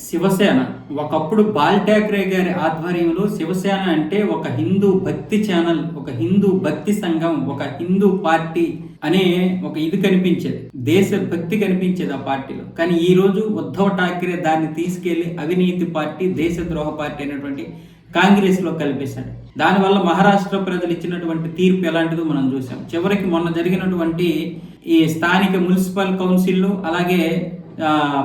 శివసేన ఒకప్పుడు బాల్ ఠాక్రే గారి ఆధ్వర్యంలో శివసేన అంటే ఒక హిందూ భక్తి ఛానల్, ఒక హిందూ భక్తి సంఘం, ఒక హిందూ పార్టీ అనే ఒక ఇది కనిపించేది, దేశ భక్తి కనిపించేది ఆ పార్టీలో. కానీ ఈ రోజు ఉద్ధవ్ ఠాక్రే దాన్ని తీసుకెళ్లి అవినీతి పార్టీ, దేశద్రోహ పార్టీ అనేటువంటి కాంగ్రెస్ లో కలిపేశాడు. దానివల్ల మహారాష్ట్ర ప్రజలు ఇచ్చినటువంటి తీర్పు ఎలాంటిదో మనం చూసాం. చివరికి మొన్న జరిగినటువంటి ఈ స్థానిక మున్సిపల్ కౌన్సిల్ అలాగే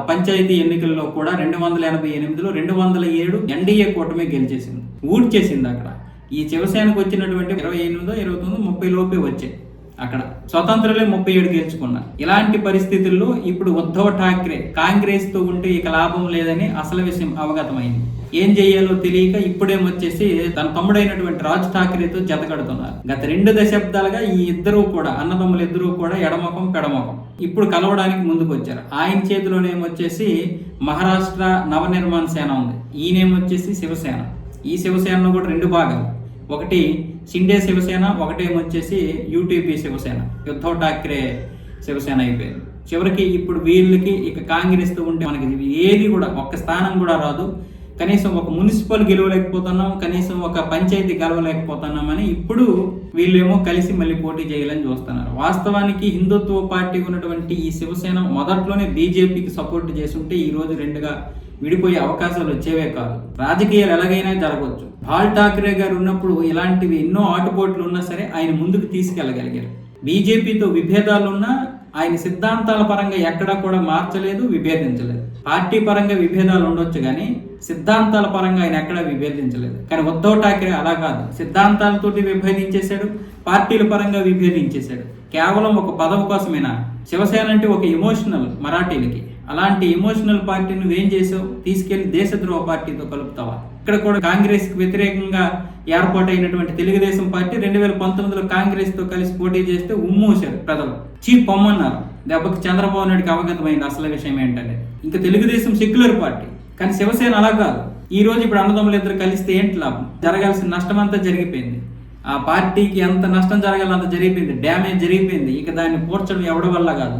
పంచాయతీ ఎన్నికల్లో కూడా 288లో 207 ఎన్డీఏ కూటమి గెలిచేసింది, ఊడ్చేసింది. అక్కడ ఈ శివసేనకు వచ్చినటువంటి 28, 29, 30 లోపే వచ్చాయి. అక్కడ స్వతంత్రులే 37 గెలుచుకున్నారు. ఇలాంటి పరిస్థితుల్లో ఇప్పుడు ఉద్ధవ్ ఠాక్రే కాంగ్రెస్ తో ఉంటే ఇక లాభం లేదని అసలు విషయం అవగతమైంది. ఏం చేయాలో తెలియక ఇప్పుడేమొచ్చేసి తన తమ్ముడైనటువంటి రాజ్ ఠాక్రేతో జతకడుతున్నారు. గత 2 దశాబ్దాలుగా ఈ ఇద్దరు కూడా, అన్నదమ్ములు ఇద్దరు కూడా ఎడమొఖం పెడమొఖం, ఇప్పుడు కలవడానికి ముందుకు వచ్చారు. ఆయన చేతిలోనేమొచ్చేసి మహారాష్ట్ర నవనిర్మాణ సేన ఉంది, ఈయనేమొచ్చేసి శివసేన. ఈ శివసేనలో కూడా 2 భాగాలు, ఒకటి షిండే శివసేన, ఒకటేమొచ్చేసి యూటీపీ శివసేన, ఉద్ధవ్ ఠాక్రే శివసేన అయిపోయింది. చివరికి ఇప్పుడు వీళ్ళకి ఇక కాంగ్రెస్తో ఉంటే మనకి ఏది కూడా ఒక్క స్థానం కూడా రాదు. కనీసం ఒక మున్సిపల్ గెలవలేకపోతున్నాం, కనీసం ఒక పంచాయతీ గెలవలేకపోతున్నామని ఇప్పుడు వీళ్ళేమో కలిసి మళ్ళీ పోటీ చేయాలని చూస్తున్నారు. వాస్తవానికి హిందుత్వ పార్టీ ఉన్నటువంటి ఈ శివసేన మొదట్లోనే బీజేపీకి సపోర్ట్ చేస్తుంటే ఈ రోజు 2గా విడిపోయే అవకాశాలు వచ్చేవే కాదు. రాజకీయాలు ఎలాగైనా జరగవచ్చు. బాల్ ఠాక్రే గారు ఉన్నప్పుడు ఇలాంటివి ఎన్నో ఆటుపోట్లు ఉన్నా సరే ఆయన ముందుకు తీసుకెళ్లగలిగారు. బీజేపీతో విభేదాలున్నా ఆయన సిద్ధాంతాల పరంగా ఎక్కడా కూడా మార్చలేదు, విభేదించలేదు. పార్టీ పరంగా విభేదాలు ఉండొచ్చు కానీ సిద్ధాంతాల పరంగా ఆయన ఎక్కడా విభేదించలేదు. కానీ ఉద్ధవ్ ఠాక్రే అలా కాదు, సిద్ధాంతాలతోటి విభేదించేశాడు, పార్టీల పరంగా విభేదించేశాడు. కేవలం ఒక పదవి కోసమేనా? శివసేన అంటే ఒక ఎమోషనల్ మరాఠీలకి, అలాంటి ఎమోషనల్ పార్టీ నువ్వేం చేసావు? తీసుకెళ్లి దేశద్రోహ పార్టీతో కలుపుతావా? ఇక్కడ కూడా కాంగ్రెస్ కి వ్యతిరేకంగా ఏర్పాటైనటువంటి తెలుగుదేశం పార్టీ 2019లో కాంగ్రెస్ తో కలిసి పోటీ చేస్తే ఉమ్మూశారు ప్రజలు, చీప్ పొమ్మన్నారు. దెబ్బకి చంద్రబాబు నాయుడికి అవగతమైంది అసలు విషయం ఏంటంటే. ఇంకా తెలుగుదేశం సెక్యులర్ పార్టీ, కానీ శివసేన అలా కాదు. ఈ రోజు ఇప్పుడు అన్నదమ్ములు ఇద్దరు కలిస్తే ఏంటి లాభం? జరగాల్సిన నష్టం అంతా జరిగిపోయింది. ఆ పార్టీకి ఎంత నష్టం జరగాలో అంత జరిగిపోయింది, డ్యామేజ్ జరిగిపోయింది. ఇక దాన్ని పూడ్చడం ఎవడి వల్ల కాదు.